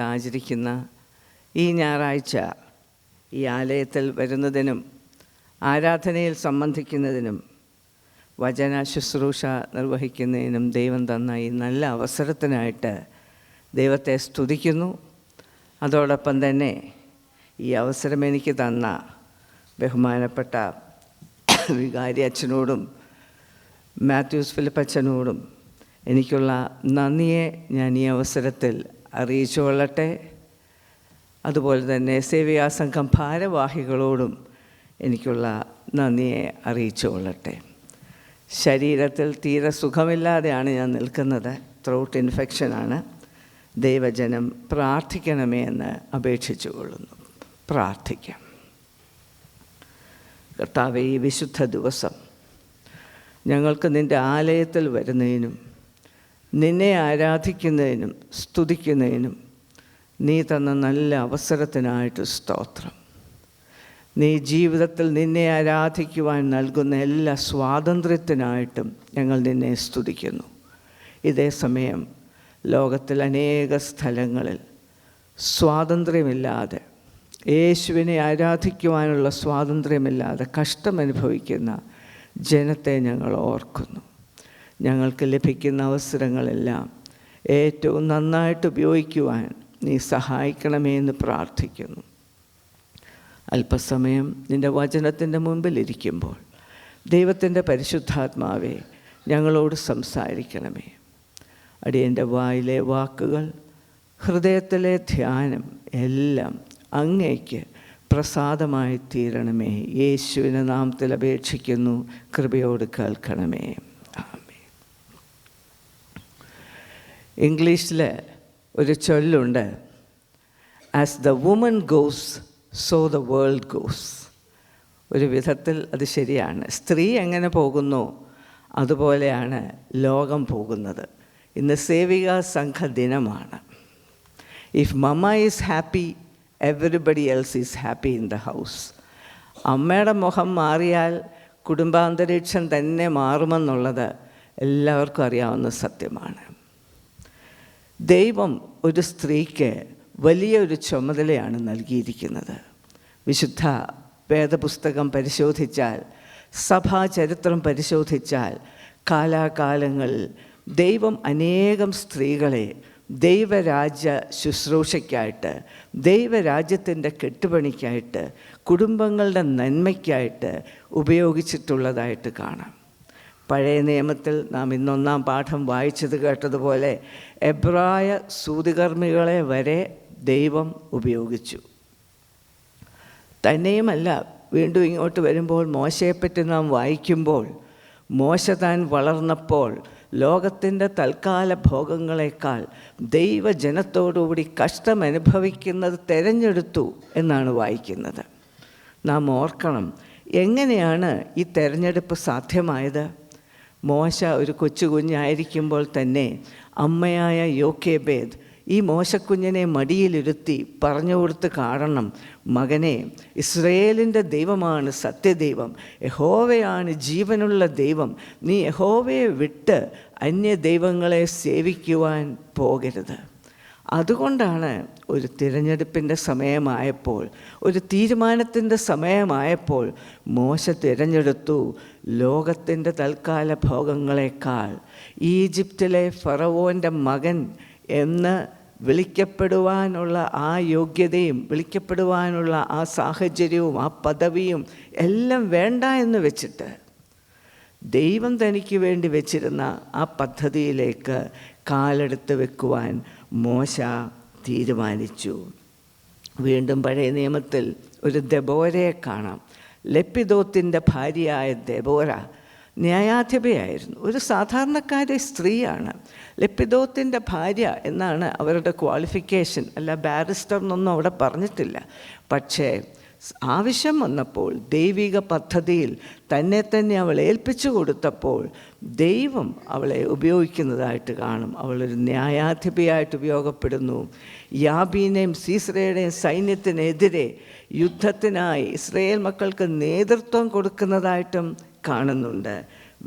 ആചരിക്കുന്ന ഈ ഞായറാഴ്ച ഈ ആലയത്തിൽ വരുന്നതിനും ആരാധനയിൽ സംബന്ധിക്കുന്നതിനും വചന ശുശ്രൂഷ നിർവഹിക്കുന്നതിനും ദൈവം തന്ന ഈ നല്ല അവസരത്തിനായിട്ട് ദൈവത്തെ സ്തുതിക്കുന്നു. അതോടൊപ്പം തന്നെ ഈ അവസരം എനിക്ക് തന്ന ബഹുമാനപ്പെട്ട വികാരി അച്ഛനോടും മാത്യൂസ് ഫിലിപ്പച്ചനോടും എനിക്കുള്ള നന്ദിയെ ഞാൻ ഈ അവസരത്തിൽ അറിയിച്ചു കൊള്ളട്ടെ. അതുപോലെ തന്നെ സേവികാ സംഘം ഭാരവാഹികളോടും എനിക്കുള്ള നന്ദിയെ അറിയിച്ചു കൊള്ളട്ടെ. ശരീരത്തിൽ തീരെ സുഖമില്ലാതെയാണ് ഞാൻ നിൽക്കുന്നത്. ത്രോട്ട് ഇൻഫെക്ഷനാണ്. ദൈവജനം പ്രാർത്ഥിക്കണമേ എന്ന് അപേക്ഷിച്ചു കൊള്ളുന്നു. പ്രാർത്ഥിക്കാം. കർത്താവേ, ഈ വിശുദ്ധ ദിവസം ഞങ്ങൾക്ക് നിൻ്റെ ആലയത്തിൽ വരുന്നതിനും നിന്നെ ആരാധിക്കുന്നതിനും സ്തുതിക്കുന്നതിനും നീ തന്ന നല്ല അവസരത്തിനായിട്ട് സ്തോത്രം. നീ ജീവിതത്തിൽ നിന്നെ ആരാധിക്കുവാൻ നൽകുന്ന എല്ലാ സ്വാതന്ത്ര്യത്തിനായിട്ടും ഞങ്ങൾ നിന്നെ സ്തുതിക്കുന്നു. ഇതേ സമയം ലോകത്തിൽ അനേക സ്ഥലങ്ങളിൽ സ്വാതന്ത്ര്യമില്ലാതെ, യേശുവിനെ ആരാധിക്കുവാനുള്ള സ്വാതന്ത്ര്യമില്ലാതെ കഷ്ടമനുഭവിക്കുന്ന ജനത്തെ ഞങ്ങൾ ഓർക്കുന്നു. ഞങ്ങൾക്ക് ലഭിക്കുന്ന അവസരങ്ങളെല്ലാം ഏറ്റവും നന്നായിട്ട് ഉപയോഗിക്കുവാൻ നീ സഹായിക്കണമേ എന്ന് പ്രാർത്ഥിക്കുന്നു. അല്പസമയം നിൻ്റെ വചനത്തിൻ്റെ മുമ്പിലിരിക്കുമ്പോൾ ദൈവത്തിൻ്റെ പരിശുദ്ധാത്മാവേ, ഞങ്ങളോട് സംസാരിക്കണമേ. അടിയൻ്റെ വായിലെ വാക്കുകൾ, ഹൃദയത്തിലെ ധ്യാനം എല്ലാം അങ്ങേക്ക് പ്രസാദമായി തീരണമേ. യേശുവിൻ്റെ നാമത്തിൽ അപേക്ഷിക്കുന്നു. കൃപയോട് കേൾക്കണമേ. ആമേൻ. ഇംഗ്ലീഷിൽ ഒരു ചൊല്ലുണ്ട്, as the woman goes so the world goes. ഒരു വിധത്തിൽ അത് ശരിയാണ്. സ്ത്രീ എങ്ങനെ പോകുന്നു അതുപോലെയാണ് ലോകം പോകുന്നത്. ഇന്ന് സേവികാ സംഘ ദിനമാണ്. If mama is happy, everybody else is happy in the house. അമ്മയുടെ മുഖം മാറിയാൽ കുടുംബാന്തരീക്ഷം തന്നെ മാറുമെന്നുള്ളത് എല്ലാവർക്കും അറിയാവുന്ന സത്യമാണ്. ദൈവം ഒരു സ്ത്രീക്ക് വലിയൊരു ചുമതലയാണ് നൽകിയിരിക്കുന്നത്. വിശുദ്ധ വേദപുസ്തകം പരിശോധിച്ചാൽ, സഭാചരിത്രം പരിശോധിച്ചാൽ, കാലാകാലങ്ങളിൽ ദൈവം അനേകം സ്ത്രീകളെ ദൈവരാജ്യ ശുശ്രൂഷയ്ക്കായിട്ട്, ദൈവരാജ്യത്തിൻ്റെ കെട്ടുപണിക്കായിട്ട്, കുടുംബങ്ങളുടെ നന്മയ്ക്കായിട്ട് ഉപയോഗിച്ചിട്ടുള്ളതായിട്ട് കാണാം. പഴയ നിയമത്തിൽ നാം ഇന്നൊന്നാം പാഠം വായിച്ചത് കേട്ടതുപോലെ എബ്രായ സൂതികർമ്മികളെ വരെ ദൈവം ഉപയോഗിച്ചു. തന്നെയുമല്ല, വീണ്ടും ഇങ്ങോട്ട് വരുമ്പോൾ മോശയെപ്പറ്റി നാം വായിക്കുമ്പോൾ, മോശ താൻ വളർന്നപ്പോൾ ലോകത്തിൻ്റെ തൽക്കാല ഭോഗങ്ങളെക്കാൾ ദൈവജനത്തോടുകൂടി കഷ്ടമനുഭവിക്കുന്നത് തിരഞ്ഞെടുത്തു എന്നാണ് വായിക്കുന്നത്. നാം ഓർക്കണം, എങ്ങനെയാണ് ഈ തിരഞ്ഞെടുപ്പ് സാധ്യമായത്? മോശ ഒരു കൊച്ചു കുഞ്ഞായിരിക്കുമ്പോൾ തന്നെ അമ്മയായ യോക്കേബേദ് ഈ മോശക്കുഞ്ഞിനെ മടിയിലിരുത്തി പറഞ്ഞു കൊടുത്ത് കാണണം, മകനെ, ഇസ്രയേലിൻ്റെ ദൈവമാണ് സത്യദൈവം, യഹോവയാണ് ജീവനുള്ള ദൈവം, നീ യഹോവയെ വിട്ട് അന്യ ദൈവങ്ങളെ സേവിക്കുവാൻ പോകരുത്. അതുകൊണ്ടാണ് ഒരു തിരഞ്ഞെടുപ്പിൻ്റെ സമയമായപ്പോൾ, ഒരു തീരുമാനത്തിൻ്റെ സമയമായപ്പോൾ മോശ തിരഞ്ഞെടുത്തു ലോകത്തിൻ്റെ തൽക്കാല ഭോഗങ്ങളെക്കാൾ ഈജിപ്തിലെ ഫറവോൻ്റെ മകൻ എന്ന് വിളിക്കപ്പെടുവാനുള്ള ആ യോഗ്യതയും, വിളിക്കപ്പെടുവാനുള്ള ആ സാഹചര്യവും, ആ പദവിയും എല്ലാം വേണ്ട എന്ന് വെച്ചിട്ട് ദൈവം തനിക്ക് വേണ്ടി വെച്ചിരുന്ന ആ പദ്ധതിയിലേക്ക് കാലെടുത്ത് വെക്കുവാൻ മോശ തീരുമാനിച്ചു. വീണ്ടും പഴയ നിയമത്തിൽ ഒരു ദെബോരയെ കാണാം. ലെപ്പിദോത്തിൻ്റെ ഭാര്യയായ ദെബോര ന്യായാധിപയായിരുന്നു. ഒരു സാധാരണക്കാരി സ്ത്രീയാണ്. ലെപ്പിദോത്തിൻ്റെ ഭാര്യ എന്നാണ് അവരുടെ ക്വാളിഫിക്കേഷൻ. അല്ല, ബാരിസ്റ്റർ എന്നൊന്നും അവിടെ പറഞ്ഞിട്ടില്ല. പക്ഷേ ആവശ്യം വന്നപ്പോൾ ദൈവിക പദ്ധതിയിൽ തന്നെ അവൾ ഏൽപ്പിച്ചു കൊടുത്തപ്പോൾ ദൈവം അവളെ ഉപയോഗിക്കുന്നതായിട്ട് കാണും. അവളൊരു ന്യായാധിപയായിട്ട് ഉപയോഗപ്പെടുന്നു. യാബീനെയും സീസറയുടെയും സൈന്യത്തിനെതിരെ യുദ്ധത്തിനായി ഇസ്രയേൽ മക്കൾക്ക് നേതൃത്വം കൊടുക്കുന്നതായിട്ടും കാണുന്നുണ്ട്.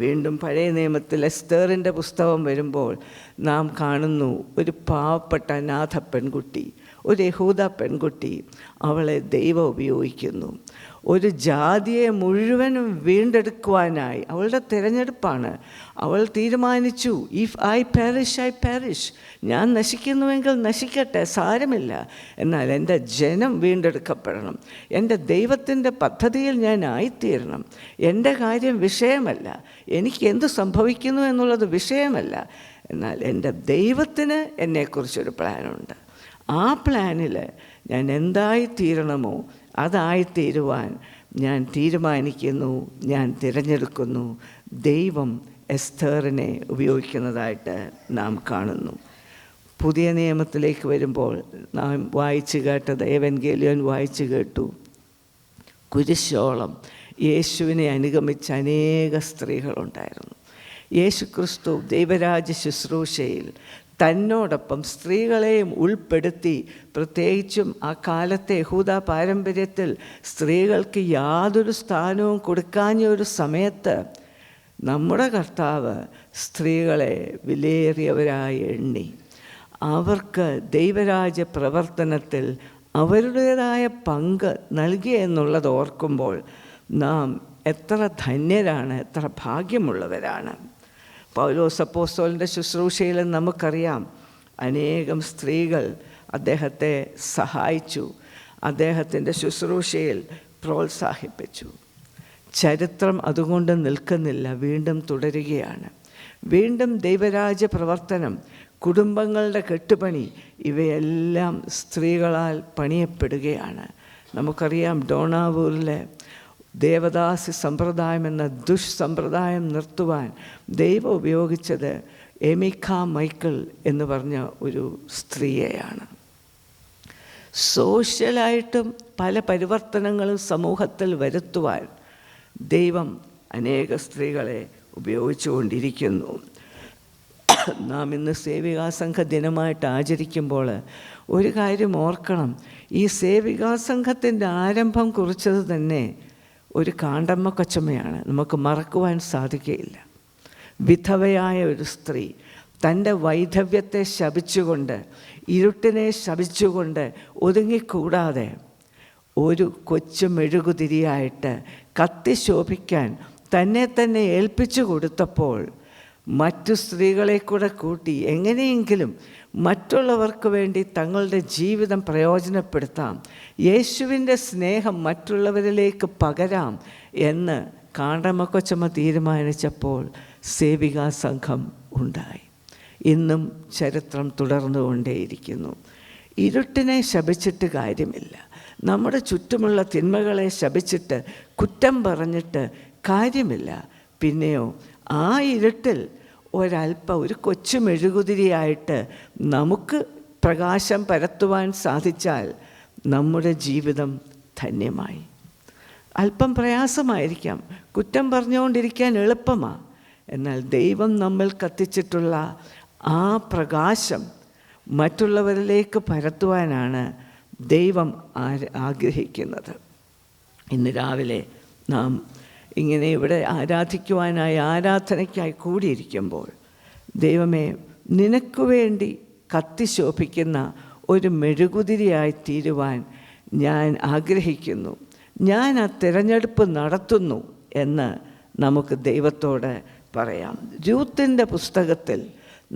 വീണ്ടും പഴയ നിയമത്തിൽ എസ്തേറിൻ്റെ പുസ്തകം വരുമ്പോൾ നാം കാണുന്നു ഒരു പാവപ്പെട്ട അനാഥ പെൺകുട്ടി, ഒരു യഹൂദ പെൺകുട്ടി, അവളെ ദൈവം ഉപയോഗിക്കുന്നു. ഒരു ജാതിയെ മുഴുവനും വീണ്ടെടുക്കുവാനായി അവളുടെ തിരഞ്ഞെടുപ്പാണ്. അവൾ തീരുമാനിച്ചു, if I parish I parish, ഞാൻ നശിക്കുന്നുവെങ്കിൽ നശിക്കട്ടെ, സാരമില്ല, എന്നാൽ എൻ്റെ ജനം വീണ്ടെടുക്കപ്പെടണം, എൻ്റെ ദൈവത്തിൻ്റെ പദ്ധതിയിൽ ഞാൻ ആയിത്തീരണം. എൻ്റെ കാര്യം വിഷയമല്ല, എനിക്ക് എന്ത് സംഭവിക്കുന്നു എന്നുള്ളത് വിഷയമല്ല, എന്നാൽ എൻ്റെ ദൈവത്തിന് എന്നെക്കുറിച്ചൊരു പ്ലാനുണ്ട്. ആ പ്ലാനിൽ ഞാൻ എന്തായിത്തീരണമോ അതായിത്തീരുവാൻ ഞാൻ തീരുമാനിക്കുന്നു, ഞാൻ തിരഞ്ഞെടുക്കുന്നു. ദൈവം എസ്തേറിനെ ഉപയോഗിക്കുന്നതായിട്ട് നാം കാണുന്നു. പുതിയ നിയമത്തിലേക്ക് വരുമ്പോൾ നാം വായിച്ചു കേട്ടത്, എവൻഗേലിയോൻ വായിച്ചു കേട്ടു, കുരിശോളം യേശുവിനെ അനുഗമിച്ച അനേക സ്ത്രീകളുണ്ടായിരുന്നു. യേശുക്രിസ്തു ദൈവരാജ്യ ശുശ്രൂഷയിൽ തന്നോടൊപ്പം സ്ത്രീകളെയും ഉൾപ്പെടുത്തി, പ്രത്യേകിച്ചും ആ കാലത്തെ യഹൂദ പാരമ്പര്യത്തിൽ സ്ത്രീകൾക്ക് യാതൊരു സ്ഥാനവും കൊടുക്കാഞ്ഞ ഒരു സമയത്ത് നമ്മുടെ കർത്താവ് സ്ത്രീകളെ വിലയേറിയവരായി എണ്ണി അവർക്ക് ദൈവരാജ്യ പ്രവർത്തനത്തിൽ അവരുടേതായ പങ്ക് നൽകി എന്നുള്ളത് ഓർക്കുമ്പോൾ നാം എത്ര ധന്യരാണ്, എത്ര ഭാഗ്യമുള്ളവരാണ്. പൗലോസ് അപ്പോസ്തലൻ്റെ ശുശ്രൂഷയിൽ നമുക്കറിയാം, അനേകം സ്ത്രീകൾ അദ്ദേഹത്തെ സഹായിച്ചു, അദ്ദേഹത്തിൻ്റെ ശുശ്രൂഷയിൽ പ്രോത്സാഹിപ്പിച്ചു. ചരിത്രം അതുകൊണ്ട് നിൽക്കുന്നില്ല, വീണ്ടും തുടരുകയാണ്. വീണ്ടും ദൈവരാജ്യ പ്രവർത്തനം, കുടുംബങ്ങളുടെ കെട്ടുപണി, ഇവയെല്ലാം സ്ത്രീകളാൽ പണിയപ്പെടുകയാണ്. നമുക്കറിയാം, ഡോണാവൂരിലെ ദേവദാസി സമ്പ്രദായം എന്ന ദുഷ്സമ്പ്രദായം നിർത്തുവാൻ ദൈവം ഉപയോഗിച്ചത് എമിക്ക മൈക്കിൾ എന്ന് പറഞ്ഞ ഒരു സ്ത്രീയെയാണ്. സോഷ്യലായിട്ടും പല പരിവർത്തനങ്ങളും സമൂഹത്തിൽ വരുത്തുവാൻ ദൈവം അനേക സ്ത്രീകളെ ഉപയോഗിച്ചുകൊണ്ടിരിക്കുന്നു. നാം ഇന്ന് സേവികാസംഘ ദിനമായിട്ട് ആചരിക്കുമ്പോൾ ഒരു കാര്യം ഓർക്കണം, ഈ സേവികാസംഘത്തിൻ്റെ ആരംഭം കുറിച്ചത് തന്നെ ഒരു കാണ്ടമ്മ കൊച്ചമ്മയാണ്. നമുക്ക് മറക്കുവാൻ സാധിക്കുകയില്ല. വിധവയായ ഒരു സ്ത്രീ തൻ്റെ വൈധവ്യത്തെ ശപിച്ചുകൊണ്ട്, ഇരുട്ടിനെ ശപിച്ചുകൊണ്ട് ഒതുങ്ങിക്കൂടാതെ ഒരു കൊച്ചു മെഴുകുതിരിയായിട്ട് കത്തി ശോഭിക്കാൻ തന്നെ തന്നെ ഏൽപ്പിച്ചു കൊടുത്തപ്പോൾ മറ്റു സ്ത്രീകളെ കൂടെ കൂട്ടി എങ്ങനെയെങ്കിലും മറ്റുള്ളവർക്ക് വേണ്ടി തങ്ങളുടെ ജീവിതം പ്രയോജനപ്പെടുത്താം, യേശുവിൻ്റെ സ്നേഹം മറ്റുള്ളവരിലേക്ക് പകരാം എന്ന് കാണ്ടമ്മക്കൊച്ചമ്മ തീരുമാനിച്ചപ്പോൾ സേവികാ സംഘം ഉണ്ടായി. ഇന്നും ചരിത്രം തുടർന്നുകൊണ്ടേയിരിക്കുന്നു. ഇരുട്ടിനെ ശപിച്ചിട്ട് കാര്യമില്ല, നമ്മുടെ ചുറ്റുമുള്ള തിന്മകളെ ശപിച്ചിട്ട് കുറ്റം പറഞ്ഞിട്ട് കാര്യമില്ല. പിന്നെയോ ആ ഇരുട്ടിൽ ഒരു കൊച്ചു മെഴുകുതിരിയായിട്ട് നമുക്ക് പ്രകാശം പരത്തുവാൻ സാധിച്ചാൽ നമ്മുടെ ജീവിതം ധന്യമായി. അല്പം പ്രയാസമായിരിക്കാം, കുറ്റം പറഞ്ഞുകൊണ്ടിരിക്കാൻ എളുപ്പമാണ്, എന്നാൽ ദൈവം നമ്മൾ കത്തിച്ചിട്ടുള്ള ആ പ്രകാശം മറ്റുള്ളവരിലേക്ക് പരത്തുവാനാണ് ദൈവം ആഗ്രഹിക്കുന്നത്. ഇന്ന് രാവിലെ നാം ഇങ്ങനെ ഇവിടെ ആരാധിക്കുവാനായി, ആരാധനയ്ക്കായി കൂടിയിരിക്കുമ്പോൾ, ദൈവമേ, നിനക്ക് വേണ്ടി കത്തിശോഭിക്കുന്ന ഒരു മെഴുകുതിരിയായി തീരുവാൻ ഞാൻ ആഗ്രഹിക്കുന്നു, ഞാൻ ആ തിരഞ്ഞെടുപ്പ് നടത്തുന്നു എന്ന് നമുക്ക് ദൈവത്തോട് പറയാം. രൂത്തിൻ്റെ പുസ്തകത്തിൽ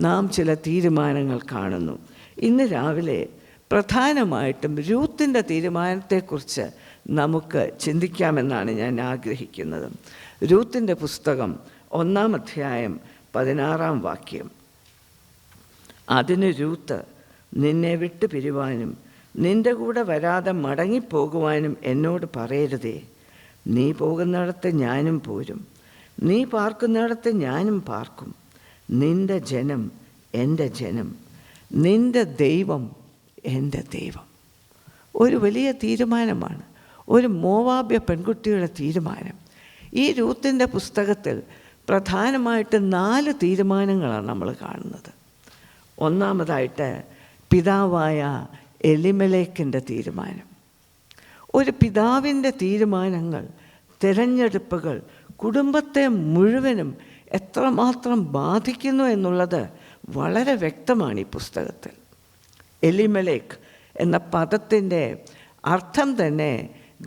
നാം ചില തീരുമാനങ്ങൾ കാണുന്നു. ഇന്ന് രാവിലെ പ്രധാനമായിട്ടും രൂത്തിൻ്റെ തീരുമാനത്തെക്കുറിച്ച് നമുക്ക് ചിന്തിക്കാമെന്നാണ് ഞാൻ ആഗ്രഹിക്കുന്നത്. രൂത്തിൻ്റെ പുസ്തകം 1-ാം അധ്യായം 16-ാം വാക്യം. അതിന് രൂത്ത്, നിന്നെ വിട്ടു പിരിവാനും നിൻ്റെ കൂടെ വരാതെ മടങ്ങിപ്പോകുവാനും എന്നോട് പറയരുതേ. നീ പോകുന്നിടത്ത് ഞാനും പോരും, നീ പാർക്കുന്നിടത്ത് ഞാനും പാർക്കും. നിൻ്റെ ജനം എൻ്റെ ജനം, നിൻ്റെ ദൈവം എൻ്റെ ദൈവം. ഒരു വലിയ തീരുമാനമാണ്, ഒരു മോവാബ്യ പെൺകുട്ടിയുടെ തീരുമാനം. ഈ രൂത്തിൻ്റെ പുസ്തകത്തിൽ പ്രധാനമായിട്ട് 4 തീരുമാനങ്ങളാണ് നമ്മൾ കാണുന്നത്. ഒന്നാമതായിട്ട് പിതാവായ എലിമലേക്കിൻ്റെ തീരുമാനം. ഒരു പിതാവിൻ്റെ തീരുമാനങ്ങൾ, തിരഞ്ഞെടുപ്പുകൾ കുടുംബത്തെ മുഴുവനും എത്രമാത്രം ബാധിക്കുന്നു എന്നുള്ളത് വളരെ വ്യക്തമാണ് ഈ പുസ്തകത്തിൽ. എലിമലേക്ക് എന്ന പദത്തിൻ്റെ അർത്ഥം തന്നെ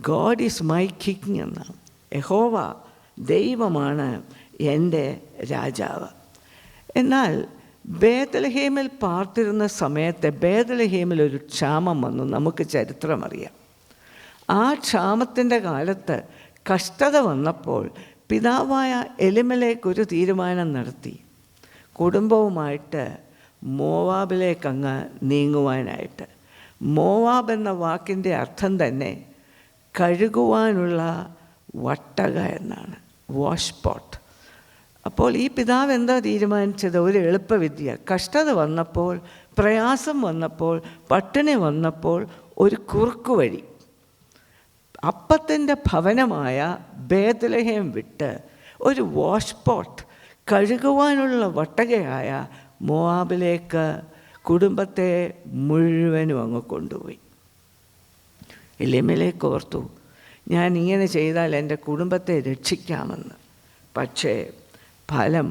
ഗോഡ് ഈസ് മൈ കിങ് എന്നാണ്. യഹോവ ദൈവമാണ് എൻ്റെ രാജാവ്. എന്നാൽ ബേത്ലഹേമിൽ പാർത്തിരുന്ന സമയത്ത് ബേത്ലഹേമിൽ ഒരു ക്ഷാമം വന്നു. നമുക്ക് ചരിത്രമറിയാം. ആ ക്ഷാമത്തിൻ്റെ കാലത്ത് കഷ്ടത വന്നപ്പോൾ പിതാവായ എലിമലേക്ക് ഒരു തീരുമാനം നടത്തി, കുടുംബവുമായിട്ട് മോവാബിലേക്കങ്ങ് നീങ്ങുവാനായിട്ട്. മോവാബ് എന്ന വാക്കിൻ്റെ അർത്ഥം തന്നെ കഴുകുവാനുള്ള വട്ടക എന്നാണ്, വാഷ് പോട്ട്. അപ്പോൾ ഈ പിതാവ് എന്താ തീരുമാനിച്ചത്? ഒരു എളുപ്പവിദ്യ. കഷ്ടത വന്നപ്പോൾ, പ്രയാസം വന്നപ്പോൾ, പട്ടിണി വന്നപ്പോൾ ഒരു കുറുക്കു വഴി. അപ്പത്തിൻ്റെ ഭവനമായ ബേത്ലഹേം വിട്ട് ഒരു വാഷ് പോട്ട്, കഴുകുവാനുള്ള വട്ടകയായ മോവാബിലേക്ക് കുടുംബത്തെ മുഴുവനും അങ്ങ് കൊണ്ടുപോയി. എലിമേലേക്ക് ഓർത്തു, ഞാൻ ഇങ്ങനെ ചെയ്താൽ എൻ്റെ കുടുംബത്തെ രക്ഷിക്കാമെന്ന്. പക്ഷേ ഫലം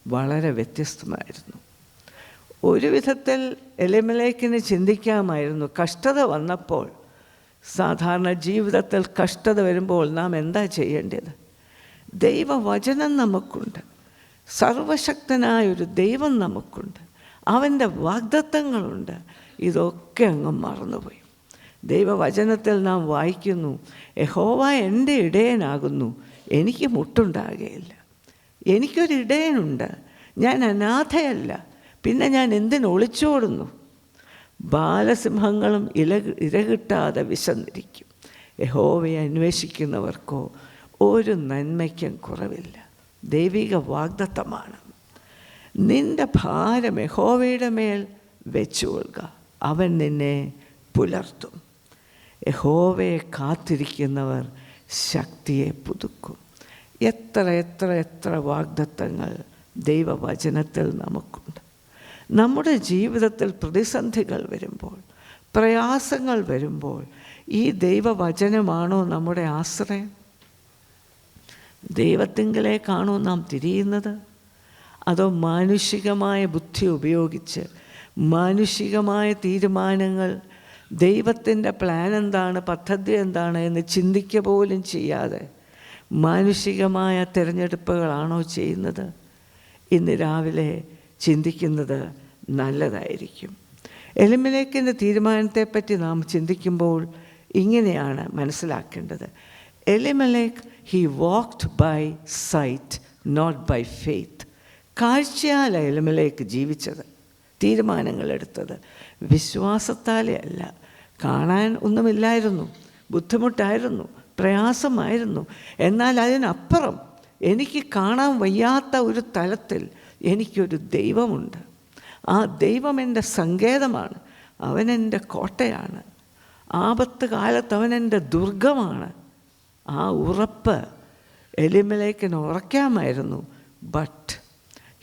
വളരെ വ്യത്യസ്തമായിരുന്നു. ഒരു വിധത്തിൽ എലിമേലേക്കിന് ചിന്തിക്കാമായിരുന്നു, കഷ്ടത വന്നപ്പോൾ, സാധാരണ ജീവിതത്തിൽ കഷ്ടത വരുമ്പോൾ നാം എന്താ ചെയ്യേണ്ടത്? ദൈവവചനം നമുക്കുണ്ട്, സർവശക്തനായൊരു ദൈവം നമുക്കുണ്ട്, അവൻ്റെ വാഗ്ദത്തങ്ങളുണ്ട്. ഇതൊക്കെ അങ്ങ് മറന്നുപോയി. ദൈവവചനത്തിൽ നാം വായിക്കുന്നു, യഹോവ എൻ്റെ ഇടയനാകുന്നു, എനിക്ക് മുട്ടുണ്ടാകുകയില്ല. എനിക്കൊരു ഇടയനുണ്ട്, ഞാൻ അനാഥയല്ല, പിന്നെ ഞാൻ എന്തിന് ഒളിച്ചോടുന്നു? ബാലസിംഹങ്ങളും ഇരകിട്ടാതെ വിശന്നിരിക്കും. യഹോവയെ അന്വേഷിക്കുന്നവർക്കോ ഒരു നന്മയ്ക്കും കുറവില്ല. ദൈവിക വാഗ്ദത്തമാണ്. നിന്റെ ഭാരം യഹോവയുടെ മേൽ വെച്ചുകൊള്ളുക, അവൻ നിന്നെ പുലർത്തും. യഹോവയെ കാത്തിരിക്കുന്നവർ ശക്തിയെ പുതുക്കും. എത്ര എത്ര എത്ര വാഗ്ദത്തങ്ങൾ ദൈവവചനത്തിൽ നമുക്കുണ്ട്. നമ്മുടെ ജീവിതത്തിൽ പ്രതിസന്ധികൾ വരുമ്പോൾ, പ്രയാസങ്ങൾ വരുമ്പോൾ ഈ ദൈവവചനമാണോ നമ്മുടെ ആശ്രയം? ദൈവത്തിങ്കലേക്കാണോ നാം തിരിയുന്നത്? അതോ മാനുഷികമായ ബുദ്ധി ഉപയോഗിച്ച് മാനുഷികമായ തീരുമാനങ്ങൾ, ദൈവത്തിൻ്റെ പ്ലാൻ എന്താണ്, പദ്ധതി എന്താണ് എന്ന് ചിന്തിക്കുക പോലും ചെയ്യാതെ മാനുഷികമായ തിരഞ്ഞെടുപ്പുകളാണോ ചെയ്യുന്നത്? ഇന്ന് രാവിലെ ചിന്തിക്കുന്നത് നല്ലതായിരിക്കും. എലിമേലേക്കിൻ്റെ തീരുമാനത്തെപ്പറ്റി നാം ചിന്തിക്കുമ്പോൾ ഇങ്ങനെയാണ് മനസ്സിലാക്കേണ്ടത്. Elimelech he walked by sight not by faith. കാഴ്ചയാല എലിമേലേക്ക് ജീവിച്ചത്, തീരുമാനങ്ങൾ എടുത്തത്. വിശ്വാസത്താലേ അല്ല. കാണാൻ ഒന്നുമില്ലായിരുന്നു, ബുദ്ധിമുട്ടായിരുന്നു, പ്രയാസമായിരുന്നു. എന്നാൽ അതിനപ്പുറം എനിക്ക് കാണാൻ വയ്യാത്ത ഒരു തലത്തിൽ എനിക്കൊരു ദൈവമുണ്ട്. ആ ദൈവം എൻ്റെ സങ്കേതമാണ്, അവനെൻ്റെ കോട്ടയാണ്, ആപത്ത് കാലത്ത് അവനെൻ്റെ ദുർഗമാണ്. ആ ഉറപ്പ് എലിമേലേക്കിന് ഉറക്കാമായിരുന്നു. But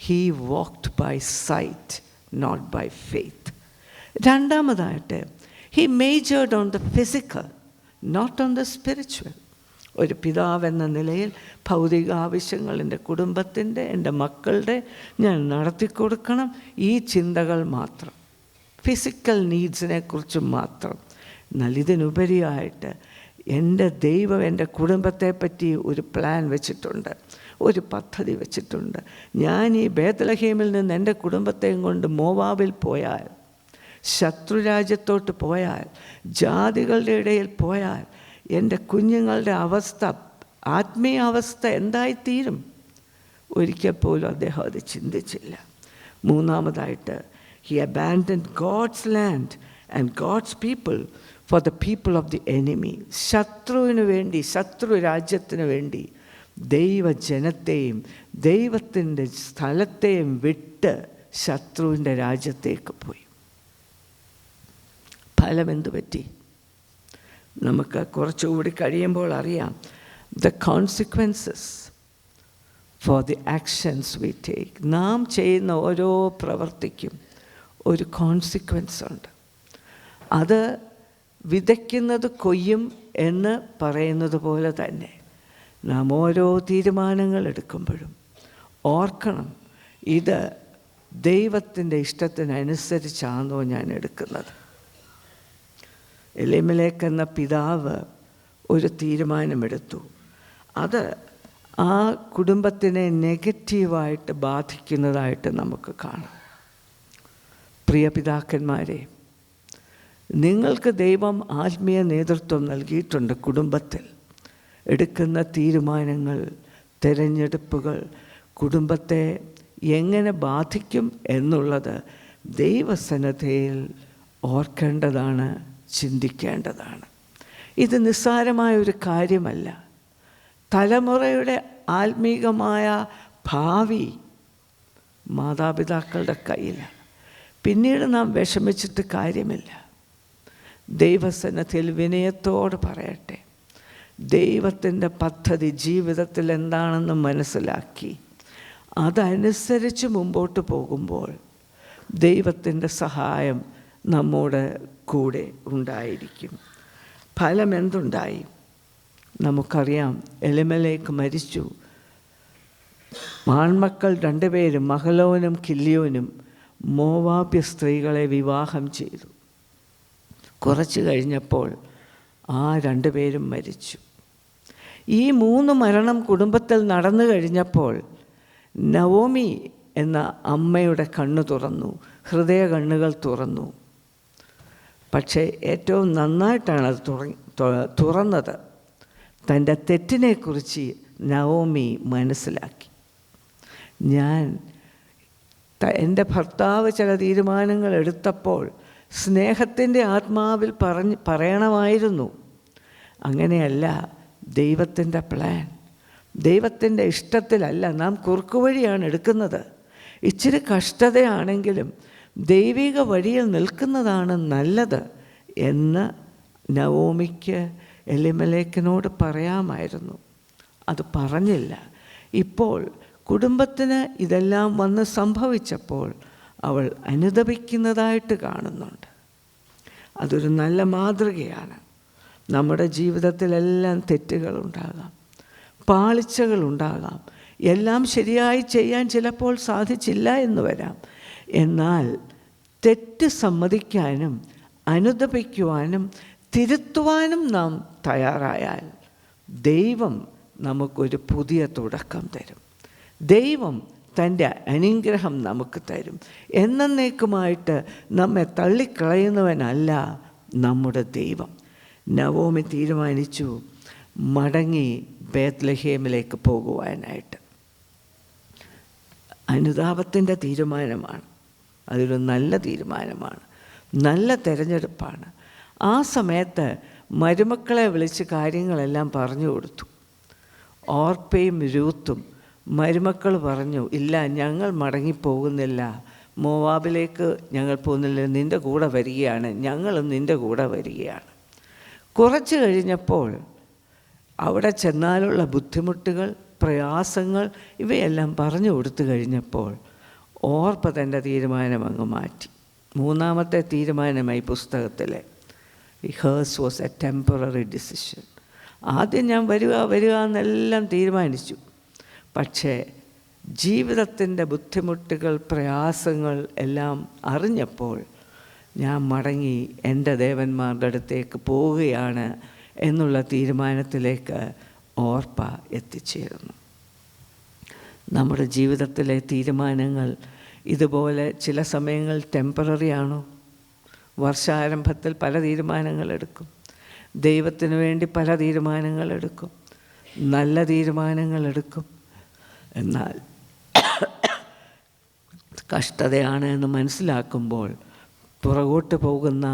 he walked by sight not by faith. രണ്ടാമതായിട്ട് he measured on the physical not on the spiritual. ഒരു പിതാവെന്ന നിലയിൽ ഭൗതിക ആവശ്യങ്ങൾ എൻ്റെ കുടുംബത്തിൻ്റെ, എൻ്റെ മക്കളുടെ ഞാൻ നടത്തിക്കൊടുക്കണം, ഈ ചിന്തകൾ മാത്രം, ഫിസിക്കൽ നീഡ്സിനെ കുറിച്ച് മാത്രം. എന്നാൽ ഇതിനുപരിയായിട്ട് എൻ്റെ ദൈവം എൻ്റെ കുടുംബത്തെപ്പറ്റി ഒരു പ്ലാൻ വെച്ചിട്ടുണ്ട്, ഒരു പദ്ധതി വെച്ചിട്ടുണ്ട്. ഞാൻ ഈ ബേത്ലഹേമിൽ നിന്ന് എൻ്റെ കുടുംബത്തെയും കൊണ്ട് മോവാബിൽ പോയാൽ, ശത്രുരാജ്യത്തോട്ട് പോയാൽ, ജാതികളുടെ ഇടയിൽ പോയാൽ എൻ്റെ കുഞ്ഞുങ്ങളുടെ അവസ്ഥ, ആത്മീയ അവസ്ഥ എന്തായിത്തീരും? ഒരിക്കൽ പോലും അദ്ദേഹം അത് ചിന്തിച്ചില്ല. മൂന്നാമതായിട്ട് he abandoned God's land and God's people for the people of the enemy. ശത്രുവിന് വേണ്ടി, ശത്രു രാജ്യത്തിന് വേണ്ടി ദൈവജനത്തെയും ദൈവത്തിൻ്റെ സ്ഥലത്തെയും വിട്ട് ശത്രുവിൻ്റെ രാജ്യത്തേക്ക് പോയി. ഫലം എന്തു പറ്റി? നമുക്ക് കുറച്ചുകൂടി കഴിയുമ്പോൾ അറിയാം. The consequences for the actions we take. നാം ചെയ്യുന്ന ഓരോ പ്രവൃത്തിക്കും ഒരു കോൺസിക്വൻസ് ഉണ്ട്. അത് വിതയ്ക്കുന്നത് കൊയ്യും എന്ന് പറയുന്നത് പോലെ തന്നെ നാം ഓരോ തീരുമാനങ്ങൾ എടുക്കുമ്പോഴും ഓർക്കണം, ഇത് ദൈവത്തിൻ്റെ ഇഷ്ടത്തിനനുസരിച്ചാണോ ഞാൻ എടുക്കുന്നത്? എലിമേലെക്ക് എന്ന പിതാവ് ഒരു തീരുമാനമെടുത്തു. അത് ആ കുടുംബത്തിനെ നെഗറ്റീവായിട്ട് ബാധിക്കുന്നതായിട്ട് നമുക്ക് കാണാം. പ്രിയ പിതാക്കന്മാരെ, നിങ്ങൾക്ക് ദൈവം ആത്മീയ നേതൃത്വം നൽകിയിട്ടുണ്ട്. കുടുംബത്തിൽ എടുക്കുന്ന തീരുമാനങ്ങൾ, തിരഞ്ഞെടുപ്പുകൾ കുടുംബത്തെ എങ്ങനെ ബാധിക്കും എന്നുള്ളത് ദൈവസന്നിധിയിൽ ഓർക്കേണ്ടതാണ്, ചിന്തിക്കേണ്ടതാണ്. ഇത് നിസ്സാരമായ ഒരു കാര്യമല്ല. തലമുറയുടെ ആത്മീകമായ ഭാവി മാതാപിതാക്കളുടെ കയ്യിലാണ്. പിന്നീട് നാം വിഷമിച്ചിട്ട് കാര്യമില്ല. ദൈവസന്നിധിയിൽ വിനയത്തോട് പറയട്ടെ, ദൈവത്തിൻ്റെ പദ്ധതി ജീവിതത്തിൽ എന്താണെന്ന് മനസ്സിലാക്കി അതനുസരിച്ച് മുമ്പോട്ട് പോകുമ്പോൾ ദൈവത്തിൻ്റെ സഹായം നമ്മോട് കൂടെ ഉണ്ടായിരിക്കും. ഫലം എന്തുണ്ടായി? നമുക്കറിയാം. എലിമേലെക്ക് മരിച്ചു. ആൺമക്കൾ 2 പേരും, മഹലോനും കില്യോനും, മോവാബ്യ സ്ത്രീകളെ വിവാഹം ചെയ്തു. കുറച്ച് കഴിഞ്ഞപ്പോൾ ആ 2 പേരും മരിച്ചു. ഈ 3 മരണം കുടുംബത്തിൽ നടന്നു കഴിഞ്ഞപ്പോൾ നവോമി എന്ന അമ്മയുടെ കണ്ണ് തുറന്നു, ഹൃദയ കണ്ണുകൾ തുറന്നു. പക്ഷേ ഏറ്റവും നന്നായിട്ടാണ് അത് തുറന്നത്. തൻ്റെ തെറ്റിനെക്കുറിച്ച് നവോമി മനസ്സിലാക്കി. എൻ്റെ ഭർത്താവ് ചില തീരുമാനങ്ങൾ എടുത്തപ്പോൾ സ്നേഹത്തിൻ്റെ ആത്മാവിൽ പറയണമായിരുന്നു. അങ്ങനെയല്ല ദൈവത്തിൻ്റെ പ്ലാൻ. ദൈവത്തിൻ്റെ ഇഷ്ടത്തിലല്ല, നാം കുറുക്കുവഴിയാണ് എടുക്കുന്നത്. ഇച്ചിരി കഷ്ടതയാണെങ്കിലും ദൈവിക വഴിയിൽ നിൽക്കുന്നതാണ് നല്ലത് എന്ന് നവോമിക്ക് എലിമേലെക്കിനോട് പറയാമായിരുന്നു. അത് പറഞ്ഞില്ല. ഇപ്പോൾ കുടുംബത്തിന് ഇതെല്ലാം വന്ന് സംഭവിച്ചപ്പോൾ അവൾ അനുതപിക്കുന്നതായിട്ട് കാണുന്നുണ്ട്. അതൊരു നല്ല മാതൃകയാണ്. നമ്മുടെ ജീവിതത്തിലെല്ലാം തെറ്റുകളുണ്ടാകാം, പാളിച്ചകളുണ്ടാകാം. എല്ലാം ശരിയായി ചെയ്യാൻ ചിലപ്പോൾ സാധിച്ചില്ല എന്ന് വരാം. എന്നാൽ തെറ്റ് സമ്മതിക്കാനും അനുതപിക്കുവാനും തിരുത്തുവാനും നാം തയ്യാറായാൽ ദൈവം നമുക്കൊരു പുതിയ തുടക്കം തരും. ദൈവം തൻ്റെ അനുഗ്രഹം നമുക്ക് തരും. എന്നേക്കുമായിട്ട് നമ്മെ തള്ളിക്കളയുന്നവനല്ല നമ്മുടെ ദൈവം. നവോമി തീരുമാനിച്ചു മടങ്ങി ബേത്ലഹേമിലേക്ക് പോകുവാനായിട്ട്. അനുതാപത്തിൻ്റെ തീരുമാനമാണ്. അതൊരു നല്ല തീരുമാനമാണ്, നല്ല തിരഞ്ഞെടുപ്പാണ്. ആ സമയത്ത് മരുമക്കളെ വിളിച്ച് കാര്യങ്ങളെല്ലാം പറഞ്ഞു കൊടുത്തു. ഓർപ്പയും രൂത്തും മരുമക്കൾ പറഞ്ഞു, ഇല്ല, ഞങ്ങൾ മടങ്ങിപ്പോകുന്നില്ല, മോവാബിലേക്ക് ഞങ്ങൾ പോകുന്നില്ല, നിൻ്റെ കൂടെ വരികയാണ്, ഞങ്ങളും നിൻ്റെ കൂടെ വരികയാണ്. കുറച്ച് കഴിഞ്ഞപ്പോൾ അവിടെ ചെന്നാലുള്ള ബുദ്ധിമുട്ടുകൾ, പ്രയാസങ്ങൾ ഇവയെല്ലാം പറഞ്ഞു കൊടുത്തു കഴിഞ്ഞപ്പോൾ ഓർപ്പ തൻ്റെ തീരുമാനം അങ്ങ് മാറ്റി. 3ാമത്തെ തീരുമാനമായി പുസ്തകത്തിലെ hers was A temporary decision. ആദ്യം ഞാൻ വരിക എന്നെല്ലാം തീരുമാനിച്ചു. പക്ഷേ ജീവിതത്തിൻ്റെ ബുദ്ധിമുട്ടുകൾ, പ്രയാസങ്ങൾ എല്ലാം അറിഞ്ഞപ്പോൾ ഞാൻ മടങ്ങി എൻ്റെ ദേവന്മാരുടെ അടുത്തേക്ക് പോവുകയാണ് എന്നുള്ള തീരുമാനത്തിലേക്ക് ഓർപ്പ എത്തിച്ചേരുന്നു. നമ്മുടെ ജീവിതത്തിലെ തീരുമാനങ്ങൾ ഇതുപോലെ ചില സമയങ്ങൾ ടെമ്പററി ആണോ? വർഷാരംഭത്തിൽ പല തീരുമാനങ്ങളെടുക്കും, ദൈവത്തിന് വേണ്ടി പല തീരുമാനങ്ങളെടുക്കും, നല്ല തീരുമാനങ്ങളെടുക്കും. എന്നാൽ കഷ്ടതയാണ് എന്ന് മനസ്സിലാക്കുമ്പോൾ പുറകോട്ട് പോകുന്ന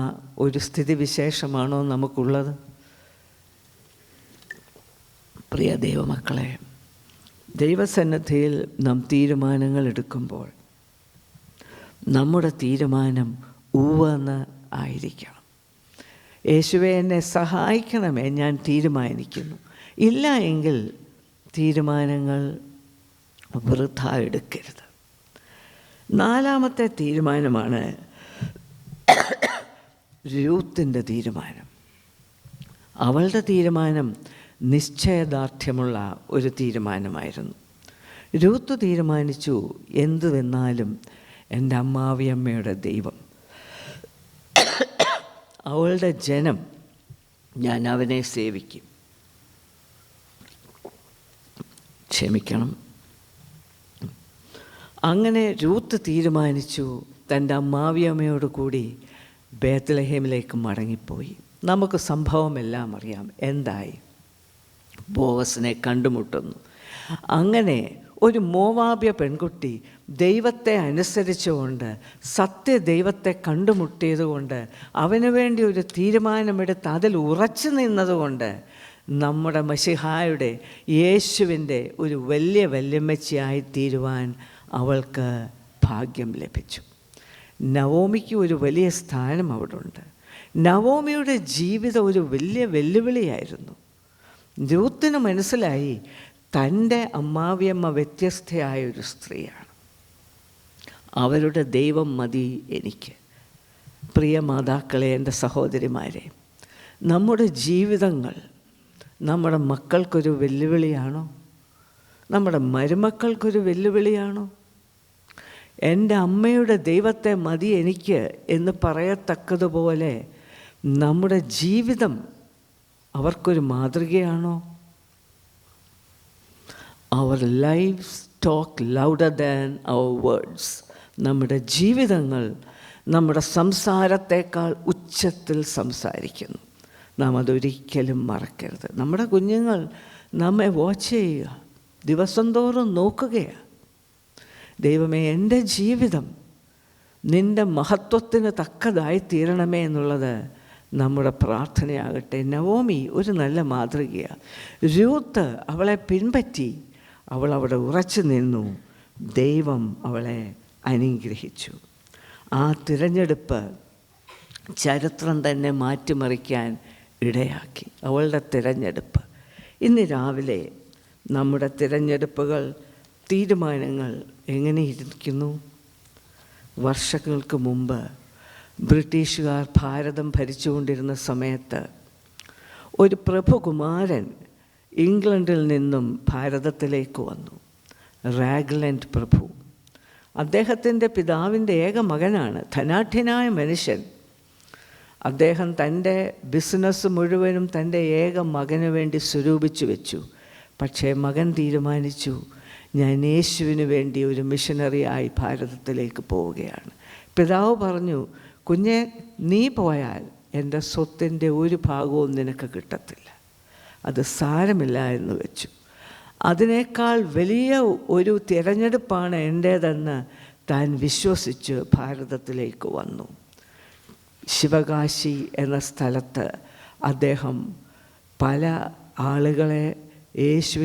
ഒരു സ്ഥിതിവിശേഷമാണോ നമുക്കുള്ളത്? പ്രിയ ദൈവമക്കളെ, ദൈവസന്നിധിയിൽ നാം തീരുമാനങ്ങൾ എടുക്കുമ്പോൾ നമ്മുടെ തീരുമാനം ഉവ്വെന്ന് ആയിരിക്കണം. യേശുവേ, എന്നെ സഹായിക്കണമേ, ഞാൻ തീരുമാനിക്കുന്നു. ഇല്ല എങ്കിൽ തീരുമാനങ്ങൾ വൃഥ എടുക്കരുത്. 4ാമത്തെ തീരുമാനമാണ് രൂത്തിൻ്റെ തീരുമാനം. അവളുടെ തീരുമാനം നിശ്ചയദാർഢ്യമുള്ള ഒരു തീരുമാനമായിരുന്നു. രൂത്ത് തീരുമാനിച്ചു, എന്തുവെന്നാലും എൻ്റെ അമ്മാവിയമ്മയുടെ ദൈവം, അവളുടെ ജനം, ഞാൻ അവനെ സേവിക്കും. ക്ഷമിക്കണം. അങ്ങനെ രൂത്ത് തീരുമാനിച്ചു തൻ്റെ അമ്മാവിയമ്മയോട് കൂടി ബേത്ലഹേമിലേക്ക് മടങ്ങിപ്പോയി. നമുക്ക് സംഭവമെല്ലാം അറിയാം. എന്തായി? ബോവസിനെ കണ്ടുമുട്ടുന്നു. അങ്ങനെ ഒരു മോവാബ്യ പെൺകുട്ടി ദൈവത്തെ അനുസരിച്ചുകൊണ്ട് സത്യദൈവത്തെ കണ്ടുമുട്ടിയതുകൊണ്ട് അവന് വേണ്ടി ഒരു തീരുമാനമെടുത്ത് അതിൽ ഉറച്ചു നിന്നതുകൊണ്ട് നമ്മുടെ മശിഹായുടെ യേശുവിൻ്റെ ഒരു വലിയ വല്യമ്മച്ചിയായി തീരുവാൻ അവൾക്ക് ഭാഗ്യം ലഭിച്ചു. നവോമിക്ക് ഒരു വലിയ സ്ഥാനം അവിടെ ഉണ്ട്. നവോമിയുടെ ജീവിതം ഒരു വലിയ വെല്ലുവിളിയായിരുന്നു. രൂത്തിന് മനസ്സിലായി തൻ്റെ അമ്മാവിയമ്മ വ്യത്യസ്തയായ ഒരു സ്ത്രീയാണ്, അവരുടെ ദൈവം മതി എനിക്ക്. പ്രിയ മാതാക്കളെ, എൻ്റെ സഹോദരിമാരെ, നമ്മുടെ ജീവിതങ്ങൾ നമ്മുടെ മക്കൾക്കൊരു വെല്ലുവിളിയാണോ? നമ്മുടെ മരുമക്കൾക്കൊരു വെല്ലുവിളിയാണോ? എൻ്റെ അമ്മയുടെ ദൈവത്തെ മതി എനിക്ക് എന്ന് പറയത്തക്കതുപോലെ നമ്മുടെ ജീവിതം അവർക്കൊരു മാതൃകയാണോ? Our lives talk louder than our words. നമ്മുടെ ജീവിതങ്ങൾ നമ്മുടെ സംസാരത്തേക്കാൾ ഉച്ചത്തിൽ സംസാരിക്കുന്നു. നാം അതൊരിക്കലും മറക്കരുത്. നമ്മുടെ കുഞ്ഞുങ്ങൾ നമ്മെ വാച്ച് ചെയ്യുക, ദിവസം തോറും നോക്കുകയാണ്. ദൈവമേ, എൻ്റെ ജീവിതം നിൻ്റെ മഹത്വത്തിന് തക്കതായി തീരണമേ എന്നുള്ളത് നമ്മുടെ പ്രാർത്ഥനയാകട്ടെ. നവോമി ഒരു നല്ല മാതൃകയാണ്. രൂത്ത് അവളെ പിൻപറ്റി, അവൾ അവിടെ ഉറച്ചു നിന്നു. ദൈവം അവളെ അനുഗ്രഹിച്ചു. ആ തിരഞ്ഞെടുപ്പ് ചരിത്രം തന്നെ മാറ്റിമറിക്കാൻ ഇടയാക്കി. അവളുടെ തിരഞ്ഞെടുപ്പ്. ഇന്ന് രാവിലെ നമ്മുടെ തിരഞ്ഞെടുപ്പുകൾ, തീരുമാനങ്ങൾ എങ്ങനെ ഇരിക്കുന്നു? വർഷങ്ങൾക്ക് മുമ്പ് ബ്രിട്ടീഷുകാർ ഭാരതം ഭരിച്ചുകൊണ്ടിരുന്ന സമയത്ത് ഒരു പ്രഭുകുമാരൻ ഇംഗ്ലണ്ടിൽ നിന്നും ഭാരതത്തിലേക്ക് വന്നു. റാഗ്ലൻഡ് പ്രഭു. അദ്ദേഹത്തിൻ്റെ പിതാവിൻ്റെ ഏക മകനാണ്, ധനാഢ്യനായ മനുഷ്യൻ. അദ്ദേഹം തൻ്റെ ബിസിനസ് മുഴുവനും തൻ്റെ ഏക മകന് വേണ്ടി സ്വരൂപിച്ചു വെച്ചു. പക്ഷേ മകൻ തീരുമാനിച്ചു, ഞാൻ യേശുവിന് വേണ്ടി ഒരു മിഷനറിയായി ഭാരതത്തിലേക്ക് പോവുകയാണ്. പിതാവ് പറഞ്ഞു, കുഞ്ഞെ, നീ പോയാൽ എൻ്റെ സ്വത്തിൻ്റെ ഒരു ഭാഗവും നിനക്ക് കിട്ടത്തില്ല. അത് സാരമില്ല എന്ന് വെച്ചു. അതിനേക്കാൾ വലിയ ഒരു തിരഞ്ഞെടുപ്പാണ് എൻ്റേതെന്ന് താൻ വിശ്വസിച്ച് ഭാരതത്തിലേക്ക് വന്നു. ശിവകാശി എന്ന സ്ഥലത്ത് അദ്ദേഹം പല ആളുകളെ യേശു